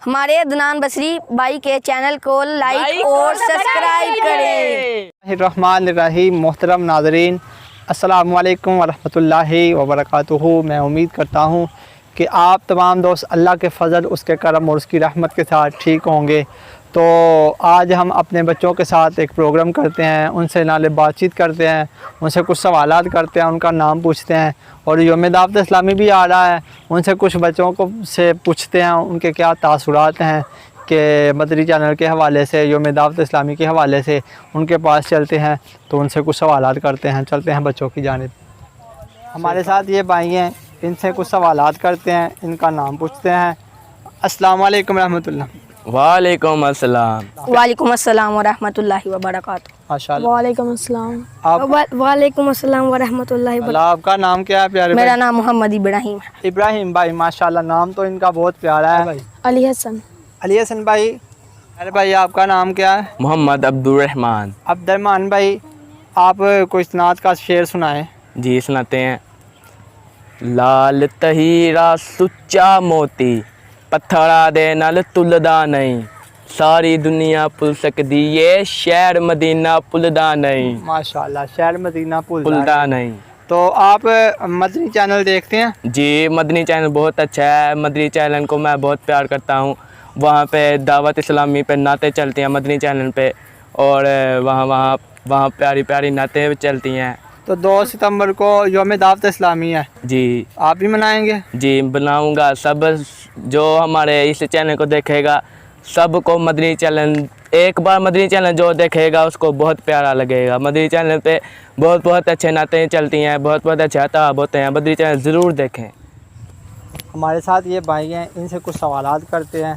ہمارے عدنان بصری بھائی کے چینل کو لائک اور سبسکرائب کریں۔ الرحمن الرحیم۔ محترم ناظرین، السلام علیکم ورحمۃ اللہ وبرکاتہ۔ میں امید کرتا ہوں کہ آپ تمام دوست اللہ کے فضل، اس کے کرم اور اس کی رحمت کے ساتھ ٹھیک ہوں گے۔ تو آج ہم اپنے بچوں کے ساتھ ایک پروگرام کرتے ہیں، ان سے نالے بات چیت کرتے ہیں، ان سے کچھ سوالات کرتے ہیں، ان کا نام پوچھتے ہیں، اور یوم دعوت اسلامی بھی آ رہا ہے، ان سے کچھ بچوں کو سے پوچھتے ہیں ان کے کیا تاثرات ہیں کہ مدری چینل کے حوالے سے، یوم دعوت اسلامی کے حوالے سے ان کے پاس چلتے ہیں تو ان سے کچھ سوالات کرتے ہیں۔ چلتے ہیں بچوں کی جانب۔ ہمارے ساتھ یہ بھائی ہیں، ان سے کچھ سوالات کرتے ہیں، ان کا نام پوچھتے ہیں۔ السلام علیکم رحمۃ اللہ۔ وعلیکم السلام۔ وعلیکم السلام ورحمۃ اللہ وبرکاتہ۔ ماشاء اللہ۔ وعلیکم السلام۔ آپ وعلیکم السلام ورحمۃ اللہ وبرکاتہ۔ اللہ، آپ کا نام کیا ہے پیارے میرا بھائی؟ نام محمد ابراہیم ہے۔ ابراہیم بھائی، ماشاء اللہ، نام تو ان کا بہت پیارا ہے۔ علی حسن۔ علی حسن بھائی، میرے بھائی آپ کا نام کیا ہے؟ محمد عبد الرحمن۔ عبد الرحمن بھائی، آپ کوئی نعت کا شعر سنائیں۔ جی سناتے ہیں۔ لال تہیرا سچا موتی، پتھرا دے نال تلدا نہیں، ساری دنیا پل سکدی یہ شہر مدینہ پلدا نہیں، ماشاء اللہ، شہر مدینہ پلدا نہیں۔ تو آپ مدنی چینل دیکھتے ہیں؟ جی مدنی چینل بہت اچھا ہے، مدنی چینل کو میں بہت پیار کرتا ہوں۔ وہاں پہ دعوت اسلامی پہ نعتیں چلتی ہیں مدنی چینل پہ، اور وہاں پیاری پیاری نعتیں چلتی ہیں۔ تو 2 ستمبر کو یوم دعوت اسلامی ہے، جی آپ بھی منائیں گے؟ جی بناؤں گا۔ سب جو ہمارے اس چینل کو دیکھے گا، سب کو مدنی چینل، ایک بار مدنی چینل جو دیکھے گا اس کو بہت پیارا لگے گا۔ مدنی چینل پہ بہت اچھے نعتیں چلتی ہیں، بہت اچھے عطاب ہوتے ہیں۔ مدنی چینل ضرور دیکھیں۔ ہمارے ساتھ یہ بھائی ہیں، ان سے کچھ سوالات کرتے ہیں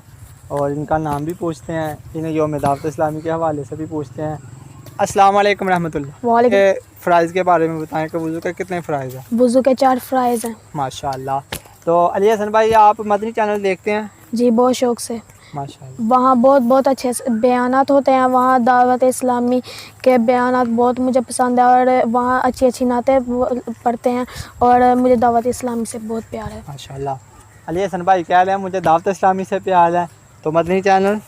اور ان کا نام بھی پوچھتے ہیں، انہیں یوم دعوت اسلامی کے حوالے سے بھی پوچھتے ہیں۔ السلام علیکم رحمۃ اللہ۔ وعلیکم۔ فرائض کے بارے میں بتائیں کہ وضو کے کتنے فرائض ہیں؟ وضو کے 4 فرائض ہیں۔ ماشاء اللہ۔ تو علی حسن بھائی، آپ مدنی چینل دیکھتے ہیں؟ جی بہت شوق سے۔ ماشاء اللہ۔ وہاں بہت اچھے بیانات ہوتے ہیں، وہاں دعوت اسلامی کے بیانات بہت مجھے پسند ہے، اور وہاں اچھی نعتیں پڑھتے ہیں، اور مجھے دعوت اسلامی سے بہت پیار ہے۔ ماشاء اللہ۔ علی حسن بھائی کہہ رہے ہیں مجھے دعوت اسلامی سے پیار ہے، تو مدنی چینل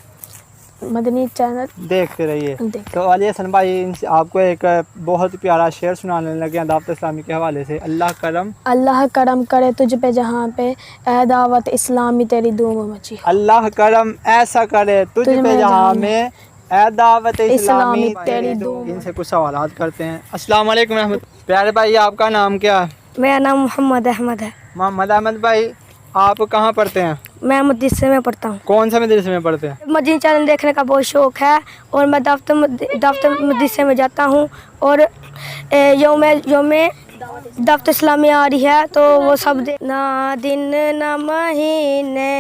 مدنی چینل دیکھتے رہیے۔ دیکھ۔ تو علی حسن بھائی، ان سے آپ کو ایک بہت پیارا شعر سنانے لگے ہیں دعوت اسلامی کے حوالے سے۔ اللہ کرم کرے تجھ پہ جہاں پہ، اے دعوت اسلامی تیری دھوم مچی۔ اللہ کرم ایسا کرے تجھ پہ جہاں میں، اے دعوت اسلامی تیری دھوم۔ ان سے کچھ سوالات کرتے ہیں۔ السلام علیکم رحمۃ اللہ۔ پیارے بھائی، آپ کا نام کیا ہے؟ میرا نام محمد احمد ہے۔ محمد احمد بھائی، آپ کہاں پڑھتے ہیں؟ میں مدرسے میں پڑھتا ہوں۔ کون سے مدرسے میں پڑھتے ہیں؟ مدنی چینل دیکھنے کا بہت شوق ہے، اور میں دفتر مدرسے میں جاتا ہوں، اور یوم دعوت اسلامی آ رہی ہے تو وہ سب نہ دن نہ مہینے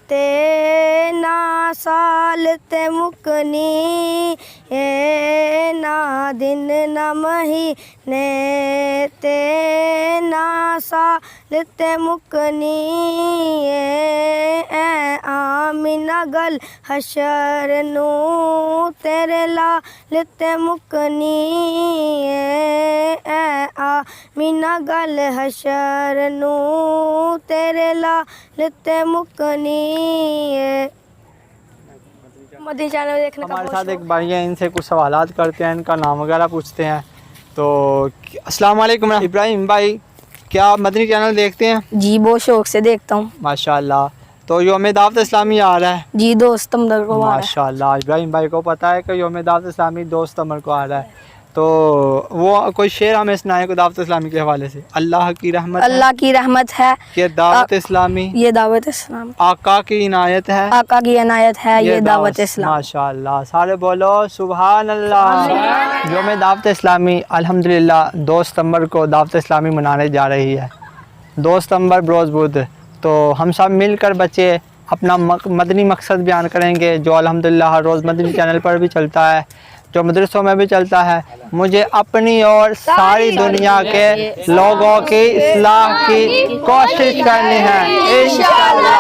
تے نہ سال تے مکنی، نہ دن نہ مہینے تے نہ سال تے مکنی، اے آمینہ گل حشر نو تیرے لال تے مکنی، اے آمینہ گل حشر نو تیرے لال تے مکنی۔ مدنی چینل دیکھنے کا ہمارے ساتھ ایک بھائی ہیں، ان سے کچھ سوالات کرتے ہیں، ان کا نام وغیرہ پوچھتے ہیں۔ تو السلام علیکم ابراہیم بھائی، کیا آپ مدنی چینل دیکھتے ہیں؟ جی بہت شوق سے دیکھتا ہوں۔ ماشاء اللہ۔ تو یوم دعوت اسلامی آ رہا ہے؟ جی 2 ستمبر کو آ رہا ہے۔ ماشاء اللہ، ابراہیم بھائی کو پتہ ہے کہ یوم دعوت اسلامی 2 ستمبر کو آ رہا ہے، تو وہ کوئی شعر ہمیں سنائے کو دعوت اسلامی کے حوالے سے۔ اللہ کی رحمت اللہ کی رحمت ہے کہ دعوت اسلامی، یہ دعوت اسلام، آقا کی عنایت ہے آقا کی عنایت ہے یہ دعوت اسلام۔ ماشاء اللہ، سارے بولو سبحان اللہ۔ یوم دعوت اسلامی الحمدللہ 2 ستمبر کو دعوت اسلامی منانے جا رہی ہے۔ 2 ستمبر بروز بدھ، تو ہم سب مل کر بچے اپنا مدنی مقصد بیان کریں گے، جو الحمدللہ ہر روز مدنی چینل پر بھی چلتا ہے، جو مدرسوں میں بھی چلتا ہے۔ مجھے اپنی اور ساری دنیا کے لوگوں کی اصلاح کی کوشش کرنی ہے انشاءاللہ۔